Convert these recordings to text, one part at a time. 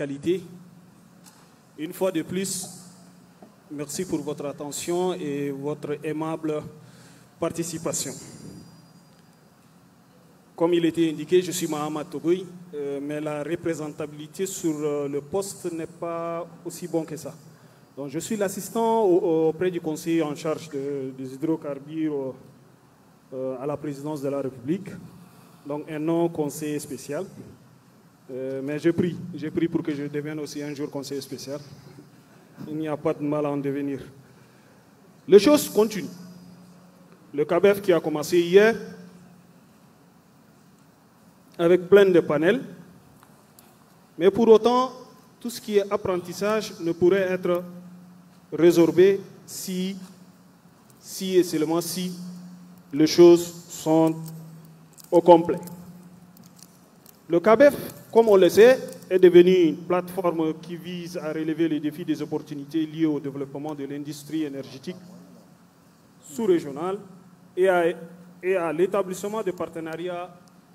qualité. Une fois de plus, merci pour votre attention et votre aimable participation. Comme il était indiqué, je suis Mahamat Togoy, mais la représentabilité sur le poste n'est pas aussi bon que ça. Donc, je suis l'assistant auprès du conseiller en charge des hydrocarbures à la présidence de la République, donc un non-conseiller spécial. Mais j'ai pris pour que je devienne aussi un jour conseiller spécial. Il n'y a pas de mal à en devenir. Les choses continuent. Le CABEF qui a commencé hier, avec plein de panels, mais pour autant, tout ce qui est apprentissage ne pourrait être résorbé si et seulement si les choses sont au complet. Le CABEF, comme on le sait, est devenu une plateforme qui vise à relever les défis des opportunités liées au développement de l'industrie énergétique sous-régionale et à l'établissement de partenariats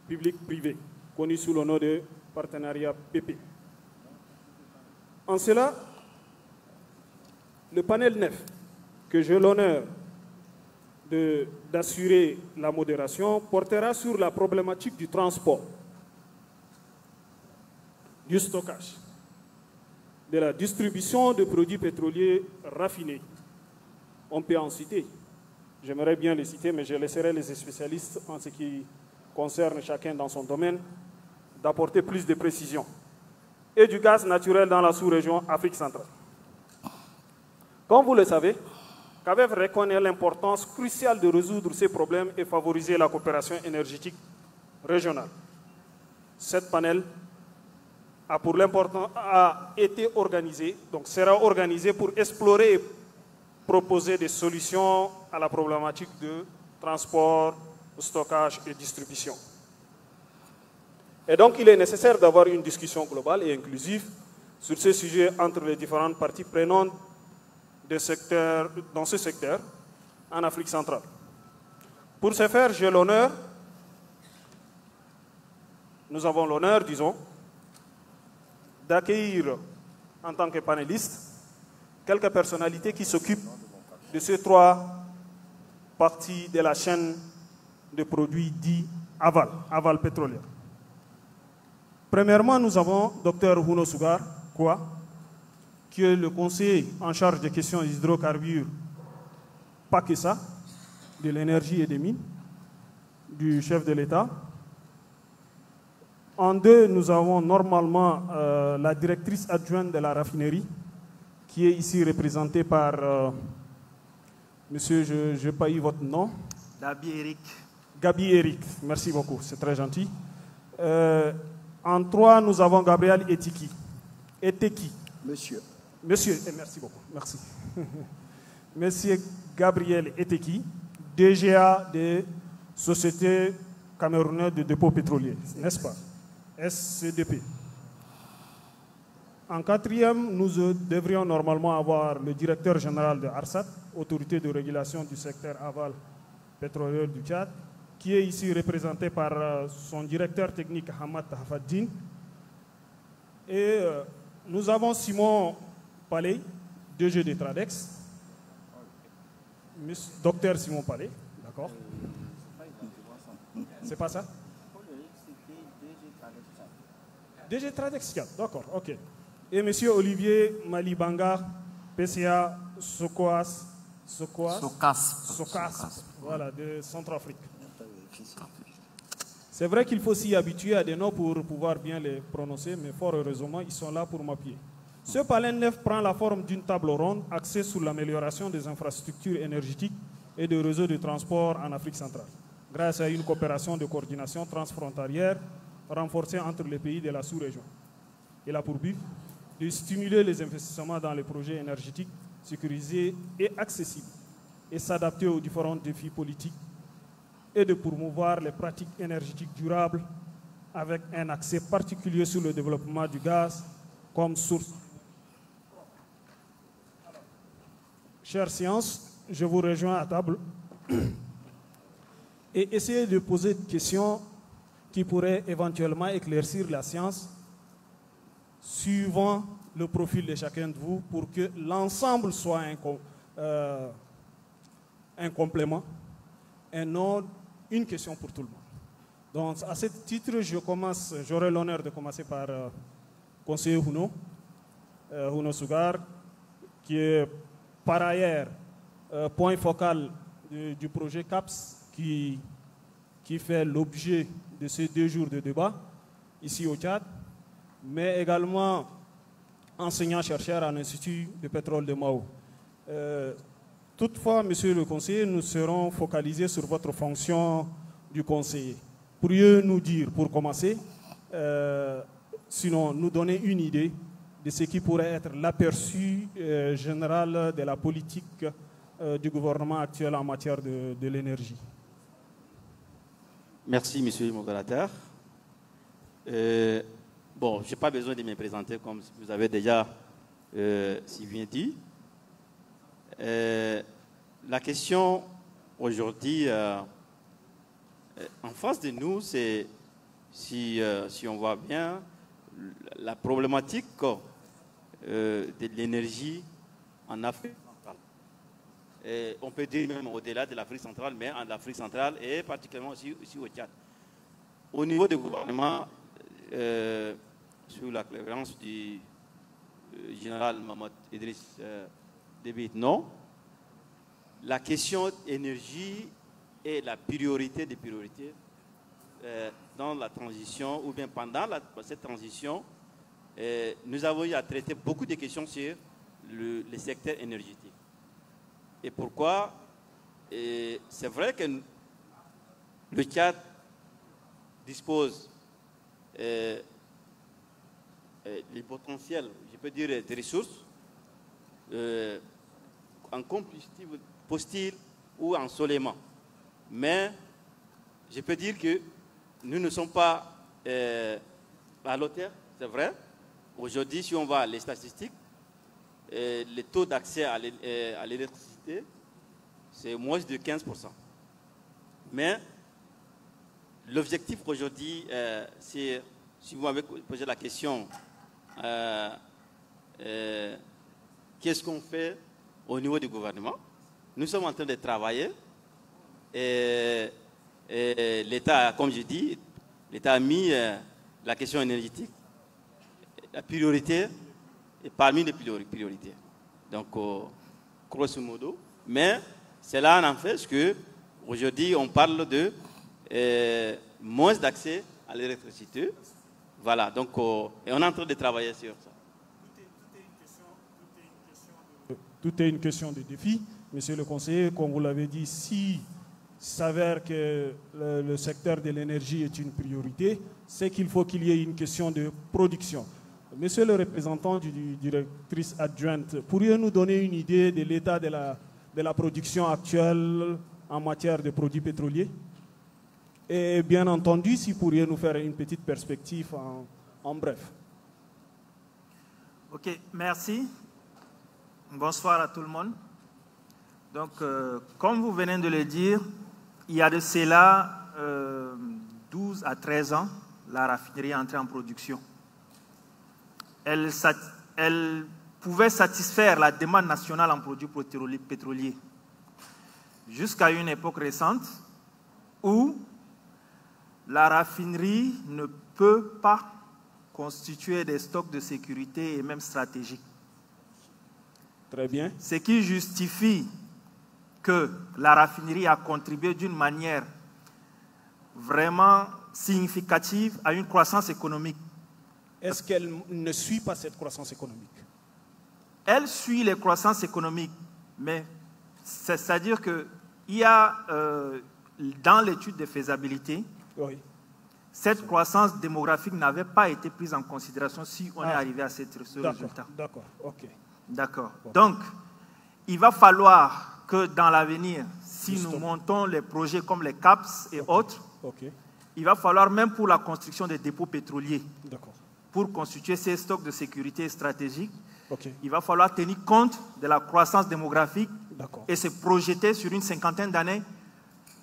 public-privé, connu sous le nom de partenariat PP. En cela, le panel 9, que j'ai l'honneur d'assurer la modération, portera sur la problématique du transport, du stockage, de la distribution de produits pétroliers raffinés. On peut en citer. J'aimerais bien les citer, mais je laisserai les spécialistes en ce qui concerne chacun dans son domaine, d'apporter plus de précision. Et du gaz naturel dans la sous-région Afrique centrale. Comme vous le savez, CABEF reconnaît l'importance cruciale de résoudre ces problèmes et favoriser la coopération énergétique régionale. Cette panel a été organisé, donc sera organisé pour explorer et proposer des solutions à la problématique de transport, stockage et distribution. Et donc, il est nécessaire d'avoir une discussion globale et inclusive sur ce sujet entre les différentes parties prenantes dans ce secteur en Afrique centrale. Pour ce faire, nous avons l'honneur, disons, d'accueillir en tant que panélistes quelques personnalités qui s'occupent de ces trois parties de la chaîne de produits dits aval pétrolier. Premièrement, nous avons Dr Huno Sugar Koua, qui est le conseiller en charge des questions hydrocarbures, pas que ça, de l'énergie et des mines, du chef de l'État. En deux, nous avons normalement la directrice adjointe de la raffinerie, qui est ici représentée par monsieur, je n'ai pas eu votre nom. Gabi Eric, merci beaucoup, c'est très gentil. En trois, nous avons Gabriel Eteki. Monsieur, merci beaucoup, merci. Monsieur Gabriel Eteki, DGA des Sociétés Camerounaises de dépôts pétroliers, n'est-ce pas? SCDP. En quatrième, nous devrions normalement avoir le directeur général de ARSAT, Autorité de régulation du secteur aval pétrolier du Tchad, qui est ici représenté par son directeur technique Hamad Tahafaddin. Et nous avons Simon Palais, DG de Tradex. Docteur Simon Palais, d'accord. C'est pas ça? DG Tradex, d'accord, ok. Et M. Olivier Malibanga, PCA Sokas, voilà, de Centrafrique. C'est vrai qu'il faut s'y habituer à des noms pour pouvoir bien les prononcer, mais fort heureusement, ils sont là pour m'appuyer. Ce palais neuf prend la forme d'une table ronde axée sur l'amélioration des infrastructures énergétiques et des réseaux de transport en Afrique centrale, grâce à une coopération de coordination transfrontalière renforcée entre les pays de la sous-région. Il a pour but de stimuler les investissements dans les projets énergétiques sécurisés et accessibles et s'adapter aux différents défis politiques et de promouvoir les pratiques énergétiques durables avec un accès particulier sur le développement du gaz comme source. Chère science, je vous rejoins à table et essayez de poser des questions qui pourraient éventuellement éclaircir la science suivant le profil de chacun de vous pour que l'ensemble soit un complément et non une question pour tout le monde. Donc, à ce titre, j'aurai l'honneur de commencer par conseiller Huno Sugar, qui est par ailleurs point focal du projet CAPS qui fait l'objet de ces 2 jours de débat ici au Tchad, mais également enseignant-chercheur à l'Institut de pétrole de Mao. Toutefois, monsieur le conseiller, nous serons focalisés sur votre fonction du conseiller. Pourriez-vous nous dire, pour commencer, sinon nous donner une idée de ce qui pourrait être l'aperçu général de la politique du gouvernement actuel en matière de l'énergie? Merci, monsieur le modérateur. Bon, je n'ai pas besoin de me présenter comme vous avez déjà si bien dit. La question aujourd'hui en face de nous, c'est, si on voit bien, la problématique de l'énergie en Afrique centrale. Et on peut dire même au-delà de l'Afrique centrale, mais en Afrique centrale et particulièrement aussi au Tchad. Au niveau du gouvernement, sous la clairance du général Mamadou Idriss Déby Itno, la question énergie est la priorité des priorités dans la transition ou bien pendant cette transition. Nous avons eu à traiter beaucoup de questions sur le secteur énergétique. Et pourquoi? C'est vrai que le Tchad dispose des potentiels, je peux dire des ressources en combustible fossile ou en solement. Mais je peux dire que nous ne sommes pas à l'auteur, c'est vrai. Aujourd'hui, si on va à les statistiques, le taux d'accès à l'électricité, c'est moins de 15%. Mais l'objectif aujourd'hui, c'est, si vous m'avez posé la question, qu'est-ce qu'on fait au niveau du gouvernement? Nous sommes en train de travailler et l'État, comme je dis, l'État a mis la question énergétique, la priorité, et parmi les priorités. Donc, grosso modo, mais cela en fait que aujourd'hui on parle de moins d'accès à l'électricité. Voilà, donc et on est en train de travailler sur ça. Tout est une question de défi. Monsieur le conseiller, comme vous l'avez dit, si s'avère que le secteur de l'énergie est une priorité, c'est qu'il faut qu'il y ait une question de production. Monsieur le représentant du directrice adjointe, pourriez-vous nous donner une idée de l'état de la production actuelle en matière de produits pétroliers? Et bien entendu, si vous pourriez nous faire une petite perspective en bref. Ok, merci. Bonsoir à tout le monde. Donc, comme vous venez de le dire, il y a de cela 12 à 13 ans, la raffinerie est entrée en production. Elle pouvait satisfaire la demande nationale en produits pétroliers jusqu'à une époque récente où la raffinerie ne peut pas constituer des stocks de sécurité et même stratégiques. Très bien. Ce qui justifie que la raffinerie a contribué d'une manière vraiment significative à une croissance économique. Est-ce qu'elle ne suit pas cette croissance économique? Elle suit les croissances économiques, mais c'est-à-dire qu'il y a dans l'étude de faisabilité, oui, cette croissance démographique n'avait pas été prise en considération si on est arrivé à ce résultat. D'accord, ok. D'accord. Donc, il va falloir que dans l'avenir, si nous montons les projets comme les CAPS et autres, il va falloir même pour la construction des dépôts pétroliers, pour constituer ces stocks de sécurité stratégique, il va falloir tenir compte de la croissance démographique et se projeter sur une cinquantaine d'années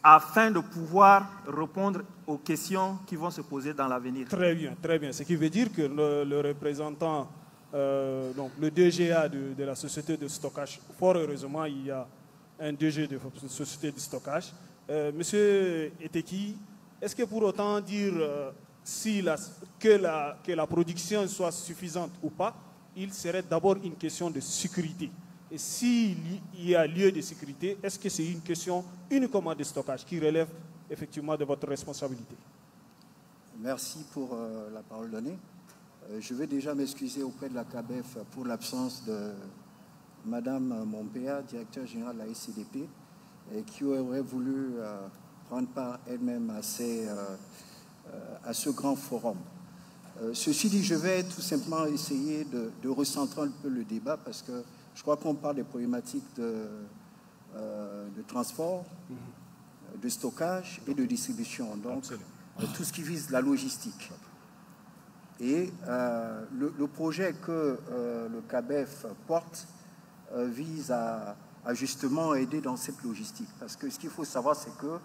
afin de pouvoir répondre aux questions qui vont se poser dans l'avenir. Très bien, très bien. Ce qui veut dire que le représentant, donc le DGA de la société de stockage, fort heureusement, il y a un DG de la société de stockage. Monsieur Eteki, est-ce que pour autant dire que la production soit suffisante ou pas, il serait d'abord une question de sécurité? Et s'il y a lieu de sécurité, est-ce que c'est une question uniquement de stockage qui relève effectivement de votre responsabilité? Merci pour la parole donnée. Je vais déjà m'excuser auprès de la CABEF pour l'absence de Madame Mompea, directeur général de la SCDP, qui aurait voulu prendre part elle-même à ce grand forum. Ceci dit, je vais tout simplement essayer de recentrer un peu le débat parce que je crois qu'on parle des problématiques de transport, de stockage et de distribution. Donc, tout ce qui vise la logistique. Et le projet que le CABEF porte vise à justement aider dans cette logistique. Parce que ce qu'il faut savoir, c'est que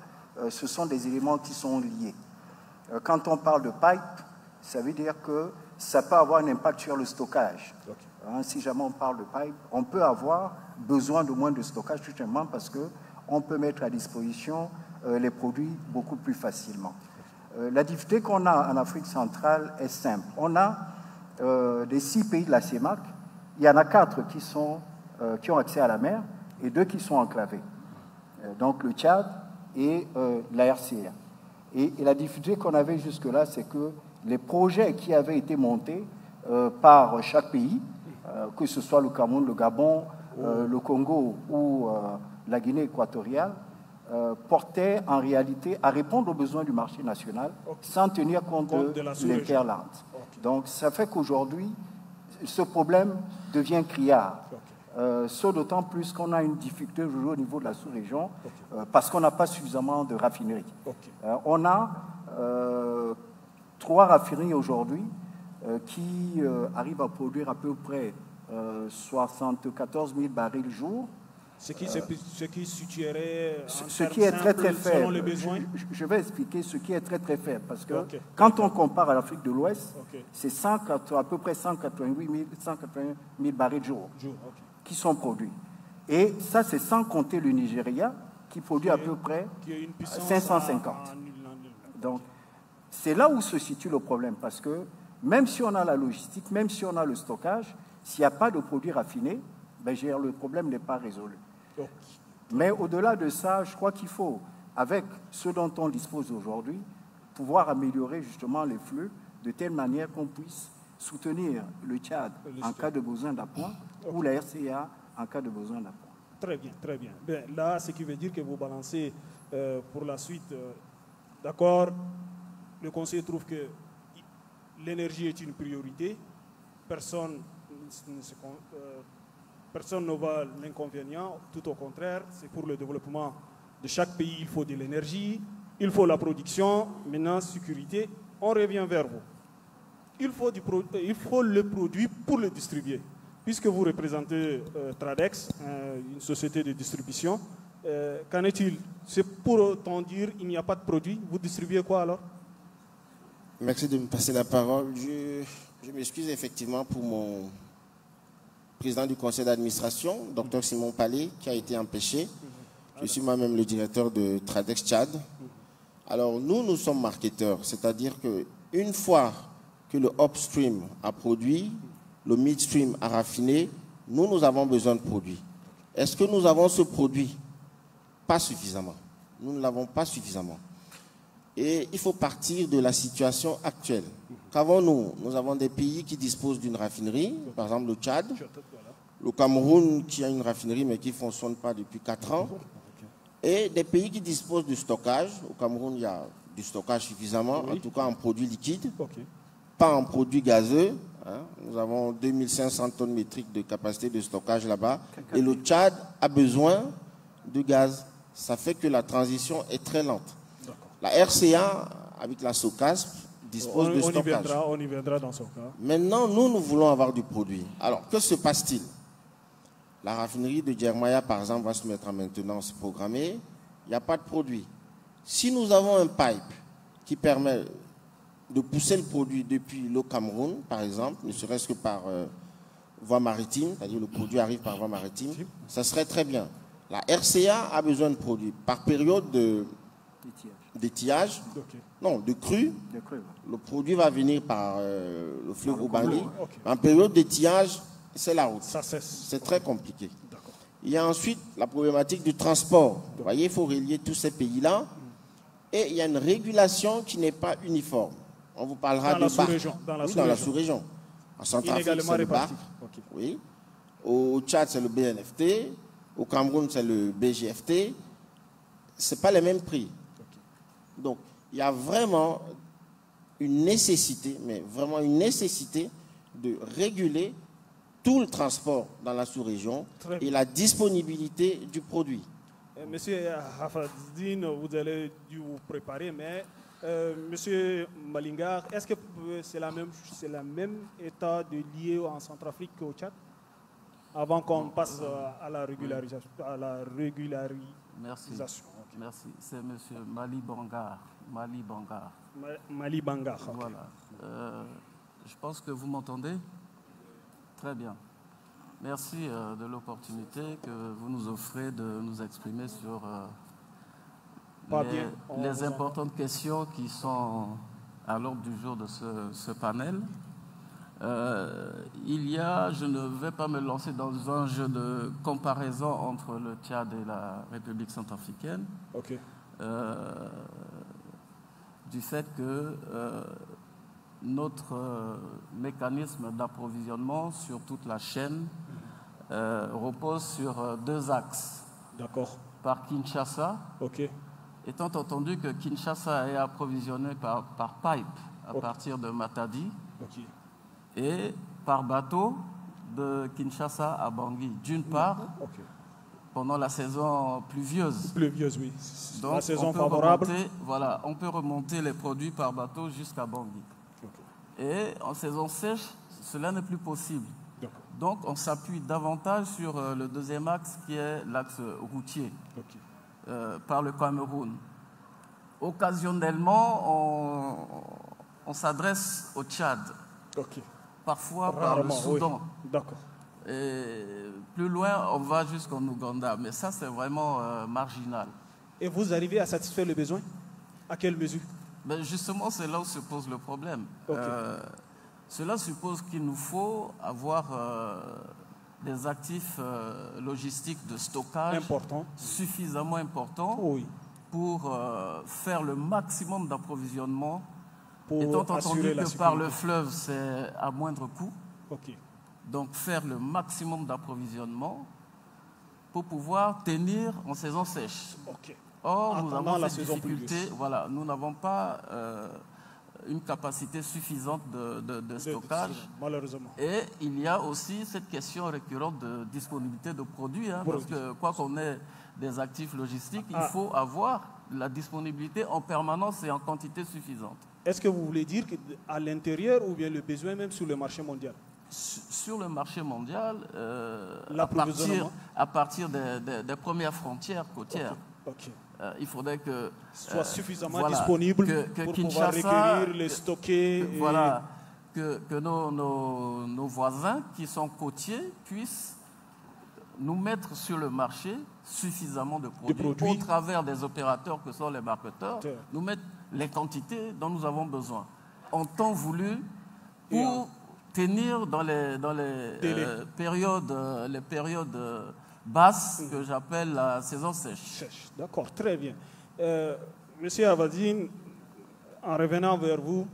ce sont des éléments qui sont liés. Quand on parle de pipe, ça veut dire que ça peut avoir un impact sur le stockage. Si jamais on parle de pipe, on peut avoir besoin de moins de stockage, tout simplement parce qu'on peut mettre à disposition les produits beaucoup plus facilement. La difficulté qu'on a en Afrique centrale est simple. On a des 6 pays de la CEMAC, il y en a 4 qui ont accès à la mer et 2 qui sont enclavés. Donc le Tchad et la RCA. Et la difficulté qu'on avait jusque-là, c'est que les projets qui avaient été montés par chaque pays, que ce soit le Cameroun, le Gabon, le Congo ou la Guinée équatoriale, portaient en réalité à répondre aux besoins du marché national sans tenir compte de l'Interland. Donc ça fait qu'aujourd'hui, ce problème devient criard. Ce d'autant plus qu'on a une difficulté au niveau de la sous-région parce qu'on n'a pas suffisamment de raffineries. On a 3 raffineries aujourd'hui qui arrivent à produire à peu près 74 000 barils jour. Ce qui situerait ce qui est très très faible. Selon les besoins. Je vais expliquer ce qui est très très faible parce que quand on compare à l'Afrique de l'Ouest, c'est à peu près 188 000 barils jour qui sont produits. Et ça, c'est sans compter le Nigeria qui produit à peu près 550. Donc, c'est là où se situe le problème parce que même si on a la logistique, même si on a le stockage, s'il n'y a pas de produits raffinés, le problème n'est pas résolu. Mais au-delà de ça, je crois qu'il faut, avec ce dont on dispose aujourd'hui, pouvoir améliorer justement les flux de telle manière qu'on puisse soutenir le Tchad en cas de besoin d'appoint ou la RCA en cas de besoin d'appoint. Très bien, très bien. Bien, là, ce qui veut dire que vous balancez pour la suite. D'accord, le Conseil trouve que l'énergie est une priorité. Personne ne voit l'inconvénient. Tout au contraire, c'est pour le développement de chaque pays, il faut de l'énergie, il faut la production. Maintenant, sécurité, on revient vers vous. Il faut le produit pour le distribuer. Puisque vous représentez Tradex, une société de distribution, qu'en est-il? C'est pour autant dire qu'il n'y a pas de produit. Vous distribuez quoi alors? Merci de me passer la parole. Je m'excuse effectivement pour mon président du conseil d'administration, Dr Simon Palais, qui a été empêché. Je suis moi-même le directeur de Tradex Tchad. Alors nous sommes marketeurs, c'est-à-dire qu'une fois que le upstream a produit, le midstream a raffiné, nous avons besoin de produits. Est-ce que nous avons ce produit? Pas suffisamment. Nous ne l'avons pas suffisamment. Et il faut partir de la situation actuelle. Qu'avons-nous? Nous avons des pays qui disposent d'une raffinerie, par exemple le Tchad, le Cameroun qui a une raffinerie mais qui ne fonctionne pas depuis 4 ans, et des pays qui disposent de stockage. Au Cameroun, il y a du stockage suffisamment, en tout cas en produits liquides, pas en produits gazeux. Nous avons 2500 tonnes métriques de capacité de stockage là-bas. Et le Tchad a besoin de gaz. Ça fait que la transition est très lente. La RCA, avec la SOCASP, dispose de stockage. On y viendra dans ce cas. Maintenant, nous voulons avoir du produit. Alors, que se passe-t-il? La raffinerie de Djermaya, par exemple, va se mettre en maintenance programmée. Il n'y a pas de produit. Si nous avons un pipe qui permet de pousser le produit depuis le Cameroun, par exemple, ne serait-ce que par voie maritime, c'est-à-dire le produit arrive par voie maritime, ça serait très bien. La RCA a besoin de produits par période d'étiage, non, de crue. Le produit va venir par le fleuve Obangi. En période d'étiage, c'est la route. C'est très compliqué. Il y a ensuite la problématique du transport. Vous voyez, il faut relier tous ces pays-là. Et il y a une régulation qui n'est pas uniforme. On vous parlera de BAC. Dans la sous-région. En Centrafrique, c'est le BAC. Oui. Au Tchad, c'est le BNFT. Au Cameroun, c'est le BGFT. Ce n'est pas les mêmes prix. Donc, il y a vraiment une nécessité, mais vraiment une nécessité de réguler tout le transport dans la sous-région et la disponibilité du produit. Monsieur Hafadzine, vous allez dû vous préparer, mais Monsieur Malingar, est-ce que c'est la même état de lié en Centrafrique qu'au Tchad? Avant qu'on passe à la régularisation. Merci. Merci. C'est Monsieur Mali Bangar. Mali Bangar. Okay. Voilà. Je pense que vous m'entendez. Très bien. Merci de l'opportunité que vous nous offrez de nous exprimer sur les importantes questions qui sont à l'ordre du jour de ce panel. Je ne vais pas me lancer dans un jeu de comparaison entre le Tchad et la République centrafricaine. Du fait que notre mécanisme d'approvisionnement sur toute la chaîne repose sur deux axes. D'accord. Par Kinshasa, étant entendu que Kinshasa est approvisionné par pipe à partir de Matadi et par bateau de Kinshasa à Bangui, d'une part, pendant la saison pluvieuse. Oui. Donc, la saison favorable. On peut remonter les produits par bateau jusqu'à Bangui. Et en saison sèche, cela n'est plus possible. Donc, on s'appuie davantage sur le deuxième axe qui est l'axe routier par le Cameroun. Occasionnellement, on s'adresse au Tchad. Parfois par le Soudan. Et plus loin, on va jusqu'en Ouganda. Mais ça, c'est vraiment marginal. Et vous arrivez à satisfaire le besoin? À quelle mesure? Justement, c'est là où se pose le problème. Cela suppose qu'il nous faut avoir des actifs logistiques de stockage suffisamment importants pour faire le maximum d'approvisionnement, étant entendu que par le fleuve, c'est à moindre coût. Donc, faire le maximum d'approvisionnement pour pouvoir tenir en saison sèche. Or, nous avons cette difficulté. Voilà, nous n'avons pas une capacité suffisante de stockage. Malheureusement. Et il y a aussi cette question récurrente de disponibilité de produits, parce que quoi qu'on ait des actifs logistiques, il faut avoir la disponibilité en permanence et en quantité suffisante. Est-ce que vous voulez dire qu'à l'intérieur ou bien le besoin même sur le marché mondial? Sur le marché mondial, à partir des premières frontières côtières. Il faudrait que soit suffisamment disponible pour pouvoir recueillir, les stocker. Voilà, que nos voisins qui sont côtiers puissent nous mettre sur le marché suffisamment de produits au travers des opérateurs que sont les marketeurs, nous mettre les quantités dont nous avons besoin en temps voulu pour tenir dans les périodes basses que j'appelle la saison sèche. D'accord, très bien. Monsieur Avadine, en revenant vers vous,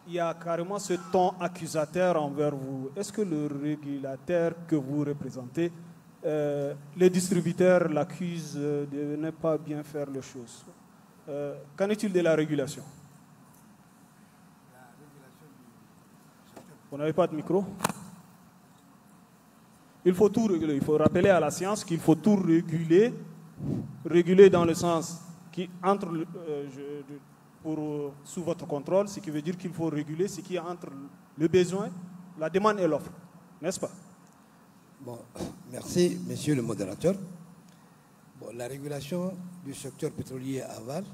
il y a carrément ce ton accusateur envers vous. Est-ce que le régulateur que vous représentez, les distributeurs l'accusent de ne pas bien faire les choses? Qu'en est-il de la régulation? Vous n'avez pas de micro? Il faut tout réguler. Il faut rappeler à la science qu'il faut tout réguler. Réguler dans le sens qui entre sous votre contrôle, ce qui veut dire qu'il faut réguler ce qui est entre le besoin, la demande et l'offre. N'est-ce pas? Bon, merci, monsieur le modérateur. Bon, la régulation du secteur pétrolier aval,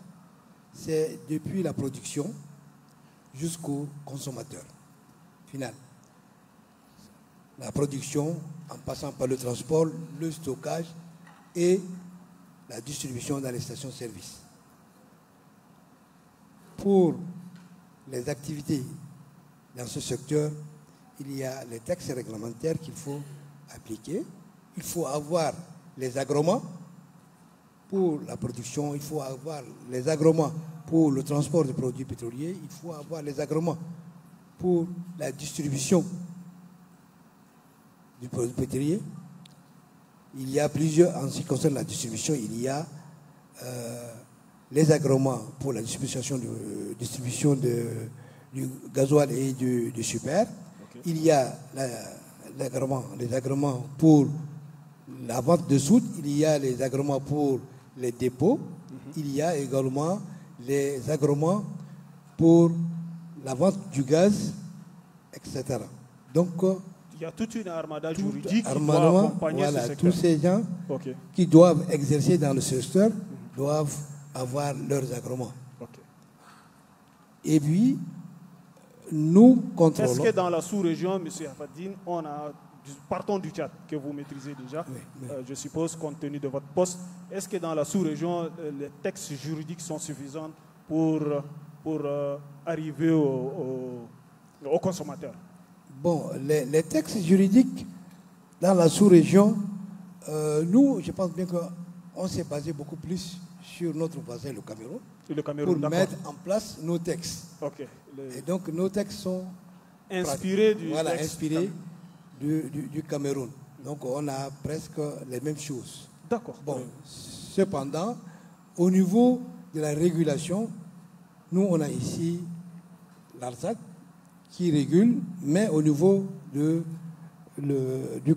c'est depuis la production jusqu'au consommateur final. La production, en passant par le transport, le stockage et la distribution dans les stations-service. Pour les activités dans ce secteur, il y a les textes réglementaires qu'il faut appliquer. Il faut avoir les agréments pour la production, il faut avoir les agréments pour le transport de produits pétroliers, il faut avoir les agréments pour la distribution du produit pétrolier. Il y a plusieurs, en ce qui concerne la distribution, il y a les agréments pour la distribution du gasoil et du super. Okay. Il y a les agréments pour la vente de soude, il y a les agréments pour les dépôts, il y a également les agréments pour la vente du gaz, etc. Donc, il y a toute une armada juridique qui doit accompagner ce secteur. Tous ces gens qui doivent exercer dans le secteur doivent avoir leurs agréments. Et puis, nous contrôlons. Est-ce que dans la sous-région, M. Hafadine, partons du Tchad, que vous maîtrisez déjà, je suppose, compte tenu de votre poste, est-ce que dans la sous-région, les textes juridiques sont suffisants pour arriver aux consommateurs? Bon, les textes juridiques dans la sous-région, nous, je pense bien qu'on s'est basé beaucoup plus sur notre voisin, le Cameroun, pour mettre en place nos textes. Et donc, nos textes sont inspirés du Cameroun. Donc, on a presque les mêmes choses. D'accord. Bon, cependant, au niveau de la régulation, nous, on a ici l'ARSAC qui régule, mais au niveau du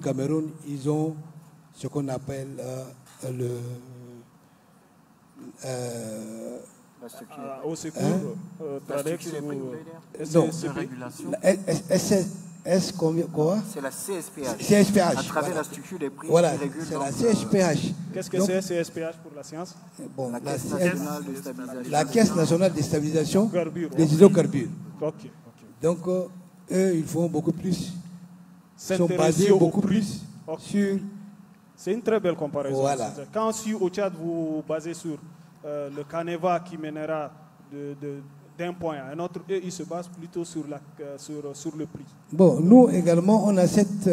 Cameroun, ils ont ce qu'on appelle au secours, c'est la CSPH. CSPH. À travers la structure des prix. Voilà, qui régule c'est la CSPH. Qu'est-ce que c'est CSPH pour la science? Bon, la Caisse nationale de stabilisation des hydrocarbures. Okay. Donc, eux, ils font beaucoup plus. Ils sont basés beaucoup plus sur. C'est une très belle comparaison. Voilà. Quand au Tchad, vous basez sur le Caneva qui mènera d'un point à un autre, eux, ils se basent plutôt sur le prix. Bon, nous également, on a cette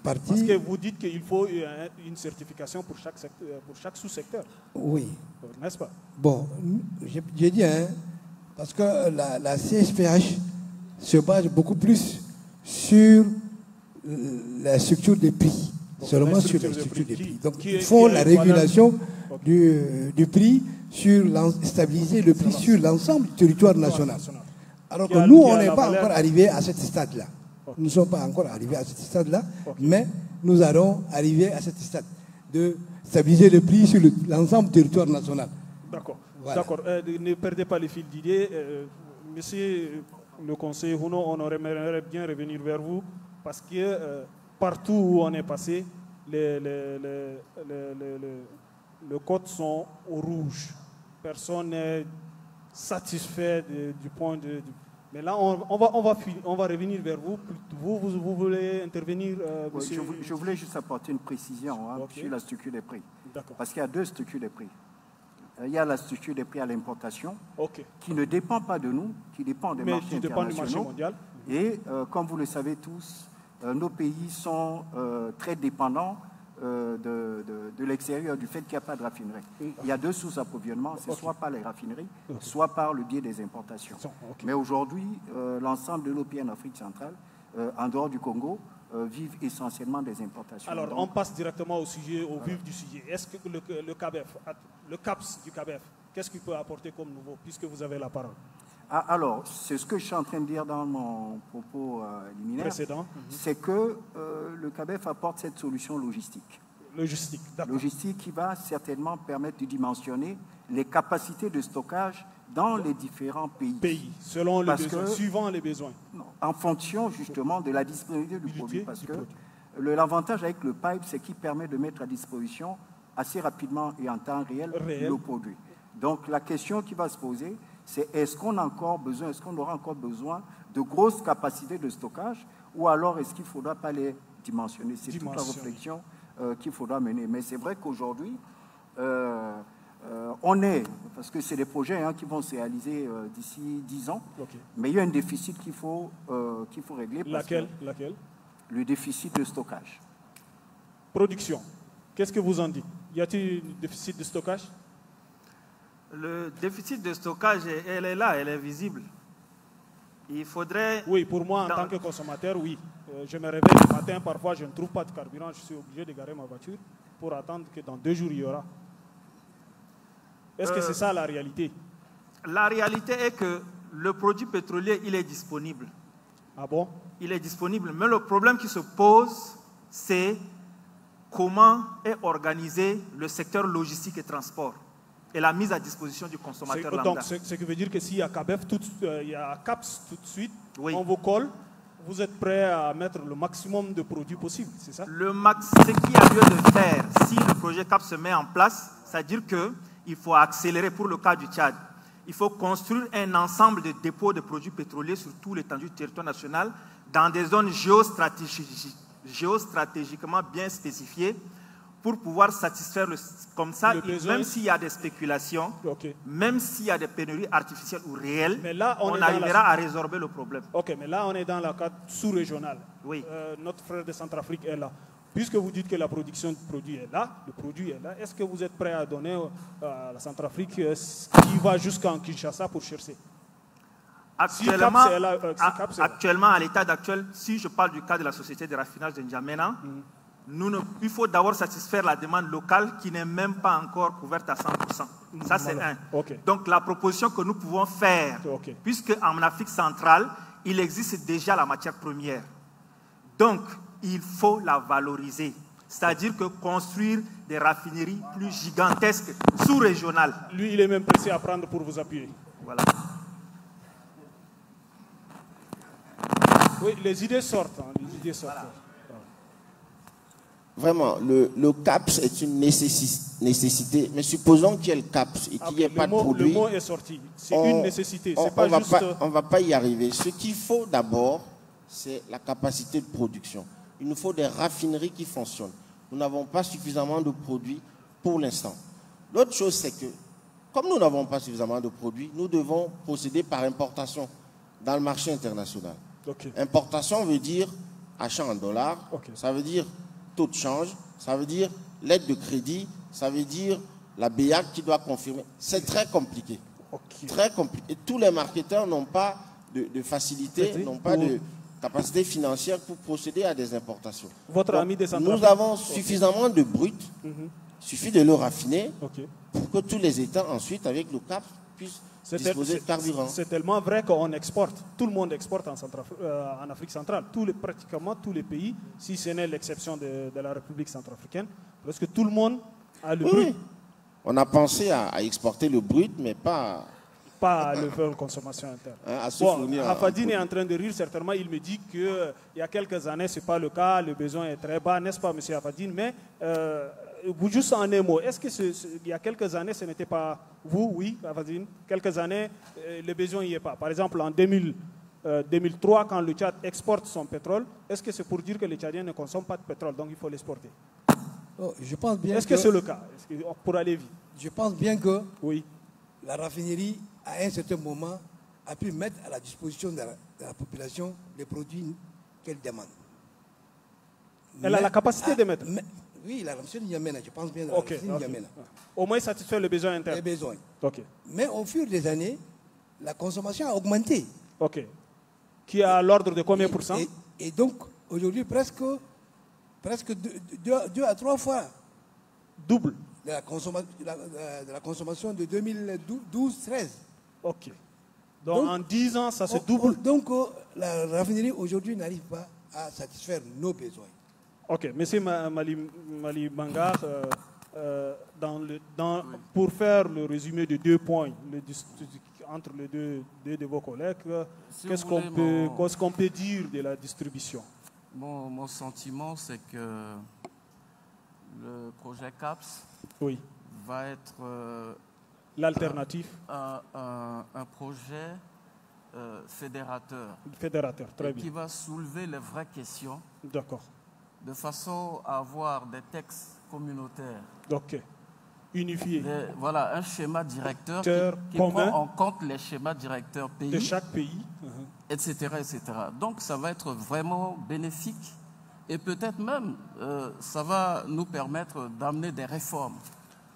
partie. Parce que vous dites qu'il faut une certification pour chaque sous-secteur. Oui. N'est-ce pas? Bon, j'ai dit, parce que la CSPH se base beaucoup plus sur la structure des prix. Seulement sur la structure des prix. Donc, ils font la régulation du prix, stabiliser le prix sur l'ensemble du territoire national. Alors que nous, on n'est pas encore arrivé à ce stade-là. Nous ne sommes pas encore arrivés à ce stade-là, mais nous allons arriver à ce stade de stabiliser le prix sur l'ensemble du territoire national. D'accord. Voilà. D'accord. Ne perdez pas le fil d'idée. Monsieur le conseiller Huno, on aimerait bien revenir vers vous parce que partout où on est passé, les cotes sont au rouge. Personne n'est satisfait du point de vue. Mais là, on va revenir vers vous. Vous voulez intervenir, monsieur? Je voulais juste apporter une précision sur la structure des prix. Parce qu'il y a deux structures des prix. Il y a la structure des prix à l'importation, qui ne dépend pas de nous, qui dépend des marchés internationaux. Du marché mondial. Et comme vous le savez tous, nos pays sont très dépendants de l'extérieur, du fait qu'il n'y a pas de raffinerie. Il y a deux sources d'approvisionnement, c'est soit par les raffineries, soit par le biais des importations. Mais aujourd'hui, l'ensemble de nos pays en Afrique centrale, en dehors du Congo, vivent essentiellement des importations. Alors, on passe directement au vif du sujet. Est-ce que le CAPS du CABEF, qu'est-ce qu'il peut apporter comme nouveau, puisque vous avez la parole? Alors, c'est ce que je suis en train de dire dans mon propos liminaire. Précédent. C'est que le CABEF apporte cette solution logistique. Logistique qui va certainement permettre de dimensionner les capacités de stockage dans les différents pays. Selon les besoins, suivant les besoins. En fonction justement de la disponibilité du produit. Parce que l'avantage avec le pipe, c'est qu'il permet de mettre à disposition assez rapidement et en temps réel le produit. Donc la question qui va se poser, c'est est-ce qu'on a encore besoin, est-ce qu'on aura encore besoin de grosses capacités de stockage, ou alors est-ce qu'il ne faudra pas les dimensionner? C'est toute la réflexion qu'il faudra mener. Mais c'est vrai qu'aujourd'hui, on est, parce que c'est des projets qui vont se réaliser d'ici 10 ans, mais il y a un déficit qu'il faut régler. Laquelle? Le déficit de stockage. Production. Qu'est-ce que vous en dites? Y a-t-il un déficit de stockage? Le déficit de stockage, elle est là, elle est visible. Il faudrait... Oui, pour moi, en tant que consommateur, oui. Je me réveille le matin, parfois je ne trouve pas de carburant, je suis obligé de garer ma voiture pour attendre que dans 2 jours, il y aura. Est-ce que c'est ça la réalité? La réalité est que le produit pétrolier, il est disponible. Ah bon? Il est disponible, mais le problème qui se pose, c'est comment est organisé le secteur logistique et transport et la mise à disposition du consommateur lambda. Donc, ce qui veut dire que s'il y a CABEF, il y a CAPS tout de suite, on vous colle, vous êtes prêt à mettre le maximum de produits possible, c'est ça? Ce qu'il y a lieu de faire, si le projet CAPS se met en place, c'est-à-dire qu'il faut accélérer pour le cas du Tchad. Il faut construire un ensemble de dépôts de produits pétroliers sur tout l'étendue du territoire national dans des zones géostratégiquement bien spécifiées pour pouvoir satisfaire comme ça, même s'il y a des spéculations, même s'il y a des pénuries artificielles ou réelles, on arrivera à résorber le problème. Ok, mais là on est dans le cadre sous-régional. Oui. Notre frère de Centrafrique est là. Puisque vous dites que la production de produits est là, le produit est là, est-ce que vous êtes prêt à donner à la Centrafrique qui va jusqu'en Kinshasa pour chercher? Actuellement, à l'état actuel, si je parle du cas de la société de raffinage de N'Djamena, il faut d'abord satisfaire la demande locale qui n'est même pas encore couverte à 100%. Ça, c'est un. Donc, la proposition que nous pouvons faire, puisque en Afrique centrale, il existe déjà la matière première. Donc, il faut la valoriser. C'est-à-dire que construire des raffineries plus gigantesques, sous-régionales. Lui, il est même pressé à prendre pour vous appuyer. Voilà. Oui, les idées sortent. Les idées sortent. Voilà. Vraiment, le CAPS est une nécessité. Mais supposons qu'il y ait le CAPS et qu'il n'y ait pas de produit. Le mot est sorti. C'est une nécessité. On ne va pas y arriver. Ce qu'il faut d'abord, c'est la capacité de production. Il nous faut des raffineries qui fonctionnent. Nous n'avons pas suffisamment de produits pour l'instant. L'autre chose, c'est que, comme nous n'avons pas suffisamment de produits, nous devons procéder par importation dans le marché international. Importation veut dire achat en dollars, ça veut dire taux de change, ça veut dire l'aide de crédit, ça veut dire la BEAC qui doit confirmer. C'est très compliqué. Très compliqué. Et tous les marketeurs n'ont pas de facilité, n'ont pas de capacité financière pour procéder à des importations. Votre ami des Centrafriques. Nous avons suffisamment de brut, il suffit de le raffiner pour que tous les États ensuite, avec le CAP, puissent disposer de carburant. C'est tellement vrai qu'on exporte. Tout le monde exporte en Afrique centrale. Pratiquement tous les pays, si ce n'est l'exception de la République centrafricaine, parce que tout le monde a le brut. On a pensé à exporter le brut, mais pas à le faire en consommation interne. Hafadine est en train de rire, certainement. Il me dit qu'il y a quelques années, ce n'est pas le cas, le besoin est très bas, n'est-ce pas, M. Hafadine? Mais vous, juste en un mot, est-ce qu'il y a quelques années, ce n'était pas vous, oui, Hafadine? Quelques années, le besoin n'y est pas. Par exemple, en 2003, quand le Tchad exporte son pétrole, est-ce que c'est pour dire que les Tchadiens ne consomment pas de pétrole, donc il faut l'exporter? Je pense bien. Est-ce que c'est le cas? Pour aller vite. Je pense bien que oui. La raffinerie, à un certain moment, a pu mettre à la disposition de la population les produits qu'elle demande. Elle a la capacité de mettre. Oui, la raffinerie N'Djamena, je pense bien. N'Djamena. Au moins satisfaire les besoins internes. Les besoins. Mais au fur des années, la consommation a augmenté. Qui est à l'ordre de combien pour cent? Et donc, aujourd'hui, presque 2 à 3 fois. Double. De la consommation de 2012-13. Donc en 10 ans, ça se double. Donc la raffinerie aujourd'hui n'arrive pas à satisfaire nos besoins. Monsieur Mali Bangar, pour faire le résumé de 2 points entre les deux de vos collègues, qu'est-ce qu'on peut dire de la distribution? Mon sentiment, c'est que le projet CAPS oui. va être l'alternative. Un projet fédérateur. Fédérateur, très bien. Qui va soulever les vraies questions. D'accord. De façon à avoir des textes communautaires. Ok. Unifiés. Voilà, un schéma directeur qui commun prend en compte les schémas directeurs pays. De chaque pays. Etc., etc. Donc ça va être vraiment bénéfique. Et peut-être même, ça va nous permettre d'amener des réformes.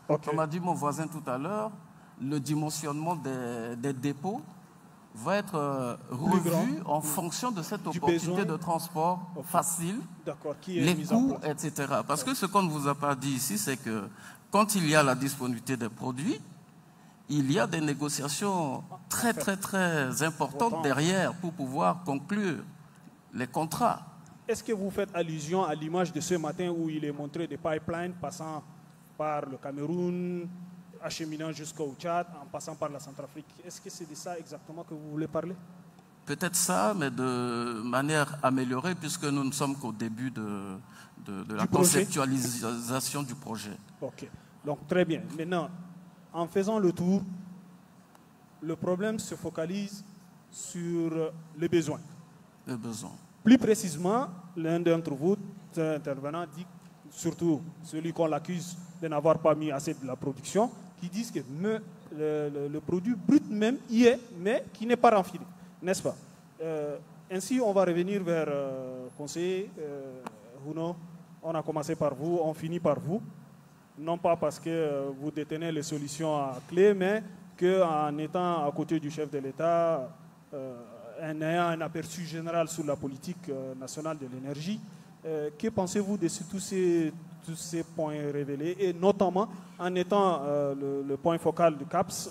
Okay. Comme a dit mon voisin tout à l'heure, le dimensionnement des dépôts va être revu en fonction de cette opportunité de transport facile, les coûts, etc. Parce que ce qu'on ne vous a pas dit ici, c'est que quand il y a la disponibilité des produits, il y a des négociations très, très, très importantes derrière pour pouvoir conclure les contrats. Est-ce que vous faites allusion à l'image de ce matin où il est montré des pipelines passant par le Cameroun, acheminant jusqu'au Tchad, en passant par la Centrafrique? Est-ce que c'est de ça exactement que vous voulez parler? Peut-être ça, mais de manière améliorée, puisque nous ne sommes qu'au début de la conceptualisation du projet. Ok, donc très bien. Maintenant, en faisant le tour, le problème se focalise sur les besoins. Les besoins. Plus précisément, l'un d'entre vous, intervenants, dit, surtout celui qu'on l'accuse de n'avoir pas mis assez de la production, qui disent que le produit brut même y est, mais qui n'est pas renfilé, n'est-ce pas? Ainsi, on va revenir vers conseiller Huno. On a commencé par vous, on finit par vous. Non pas parce que vous détenez les solutions à clé, mais qu'en étant à côté du chef de l'État, en ayant un aperçu général sur la politique nationale de l'énergie, que pensez-vous de tous ces points révélés, et notamment en étant le point focal du CAPS,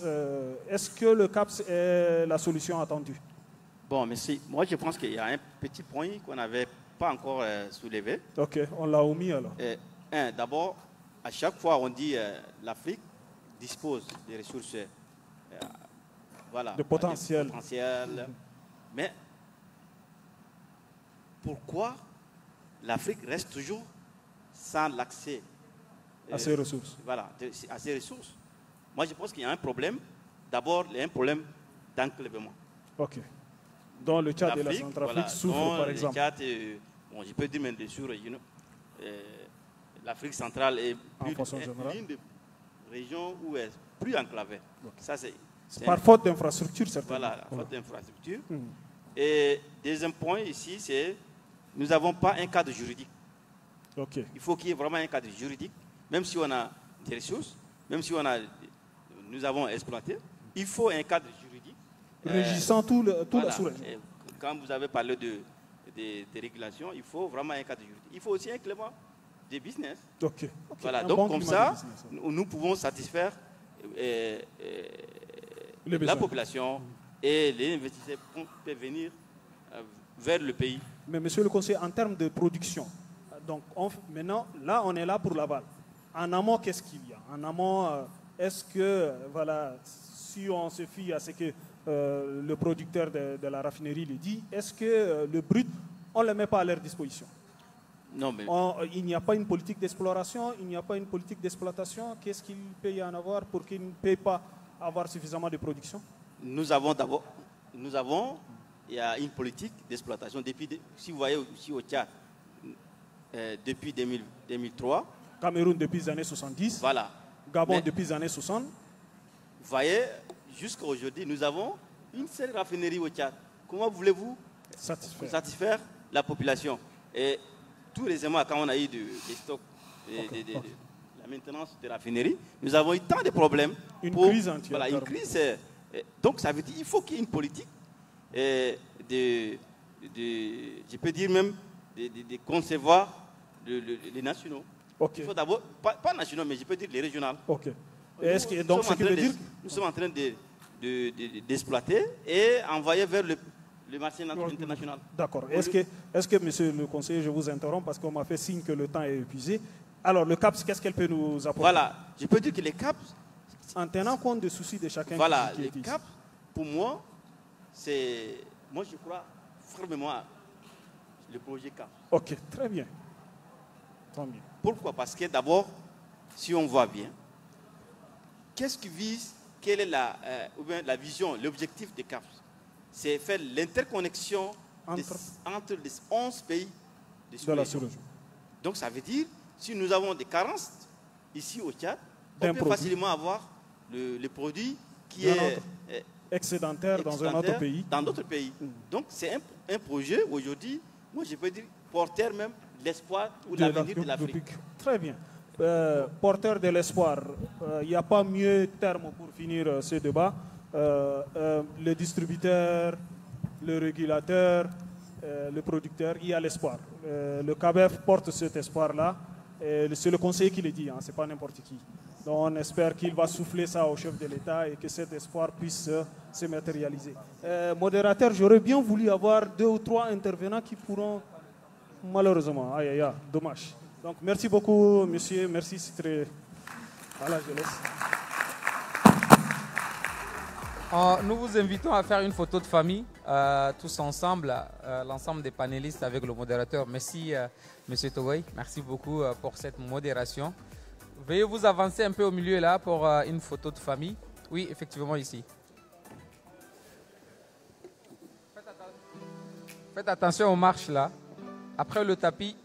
est-ce que le CAPS est la solution attendue? Bon, merci. Moi, je pense qu'il y a un petit point qu'on n'avait pas encore soulevé. Ok, on l'a omis alors. D'abord, à chaque fois, on dit l'Afrique dispose des ressources, de potentiel. Mais pourquoi l'Afrique reste toujours sans l'accès à ces ressources? Voilà, à ces ressources. Moi, je pense qu'il y a un problème. D'abord, il y a un problème d'enclavement. Ok. Dans le Tchad et la Centrafrique souffrent, par exemple. Le Tchad, je peux dire même des sous-régions. L'Afrique centrale est l'une des régions où elle est plus enclavée. Okay. Ça, c'est par faute d'infrastructure, certainement. Voilà, la faute d'infrastructure. Et deuxième point ici, c'est nous n'avons pas un cadre juridique. Okay. Il faut qu'il y ait vraiment un cadre juridique, même si on a des ressources, même si nous avons exploité, il faut un cadre juridique. Régissant tout la sous-région. Quand vous avez parlé de régulation, il faut vraiment un cadre juridique. Il faut aussi un clément des business. Okay. Voilà, donc comme ça, nous pouvons satisfaire la population et les investisseurs peuvent venir vers le pays. Mais monsieur le conseiller, en termes de production, donc maintenant, là, on est là pour l'aval. En amont, qu'est-ce qu'il y a? En amont, est-ce que, voilà, si on se fie à ce que le producteur de la raffinerie le dit, est-ce que le brut, on ne le met pas à leur disposition? Non, mais... il n'y a pas une politique d'exploration, il n'y a pas une politique d'exploitation. Qu'est-ce qu'il peut y en avoir pour qu'il ne paye pas avoir suffisamment de production? Il y a une politique d'exploitation. Si vous voyez aussi au Tchad, depuis 2003. Cameroun depuis les années 70. Voilà. Gabon depuis les années 60. Vous voyez, jusqu'à aujourd'hui, nous avons une seule raffinerie au Tchad. Comment voulez-vous satisfaire la population? Et tout récemment, quand on a eu des stocks, la maintenance de la raffinerie, nous avons eu tant de problèmes. Une crise entière. Voilà, une crise. Donc, ça veut dire qu'il faut qu'il y ait une politique, je peux dire même, de concevoir les nationaux. Okay. Il faut d'abord, pas nationaux, mais je peux dire les régionaux. Ok. Donc, ce qui veut dire... Nous sommes en train d'exploiter et envoyer vers le marché international. D'accord. Est-ce que, monsieur le conseiller, je vous interromps parce qu'on m'a fait signe que le temps est épuisé. Alors, le CAPS, qu'est-ce qu'elle peut nous apporter? Voilà, je peux dire que les CAPS... En tenant compte des soucis de chacun. Voilà, les CAPS, pour moi, c'est... Moi, je crois fermement à le projet CAPS. Ok, très bien. Tant mieux. Pourquoi? Parce que d'abord, si on voit bien, qu'est-ce qui vise, quelle est la vision, l'objectif des CAF? C'est faire l'interconnexion entre les 11 pays de la sous-région. Donc ça veut dire, si nous avons des carences ici au Tchad, on peut facilement avoir le produit qui est excédentaire dans un autre pays. Dans d'autres pays. Donc c'est un projet aujourd'hui, moi je peux dire, porteur même l'espoir ou l'avenir de l'Afrique. Très bien. Porteur de l'espoir. Il n'y a pas mieux terme pour finir ce débat. Le distributeur, le régulateur, le producteur, il y a l'espoir. Le CABEF porte cet espoir-là. C'est le conseiller qui le dit, hein, ce n'est pas n'importe qui. Donc on espère qu'il va souffler ça au chef de l'État et que cet espoir puisse se matérialiser. Modérateur, j'aurais bien voulu avoir 2 ou 3 intervenants qui pourront, malheureusement, aïe aïe aïe, dommage. Donc merci beaucoup, monsieur, merci, c'est très... Voilà, je laisse. Nous vous invitons à faire une photo de famille, tous ensemble, l'ensemble des panélistes avec le modérateur. Merci, monsieur Togoy, merci beaucoup pour cette modération. Veuillez vous avancer un peu au milieu là pour une photo de famille. Oui, effectivement, ici. Faites attention aux marches là. Après le tapis.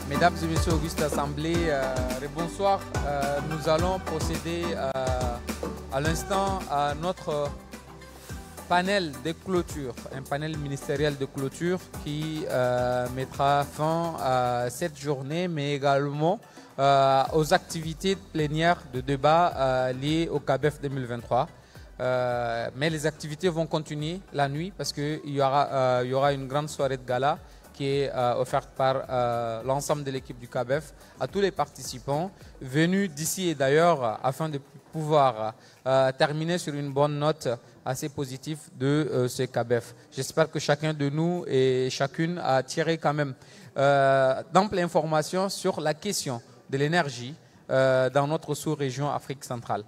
Mesdames et messieurs, Auguste Assemblée, bonsoir. Nous allons procéder à l'instant à notre panel de clôture, un panel ministériel de clôture qui mettra fin à cette journée, mais également aux activités plénières de débat liées au CABEF 2023. Mais les activités vont continuer la nuit parce qu'il y aura une grande soirée de gala qui est offerte par l'ensemble de l'équipe du CABEF à tous les participants venus d'ici et d'ailleurs afin de pouvoir terminer sur une bonne note assez positive de ce CABEF. J'espère que chacun de nous et chacune a tiré quand même d'amples informations sur la question de l'énergie dans notre sous-région Afrique centrale.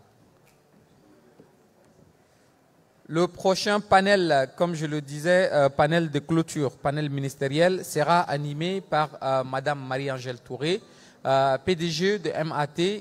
Le prochain panel, comme je le disais, panel de clôture, panel ministériel, sera animé par Madame Marie-Angèle Touré, PDG de MAT.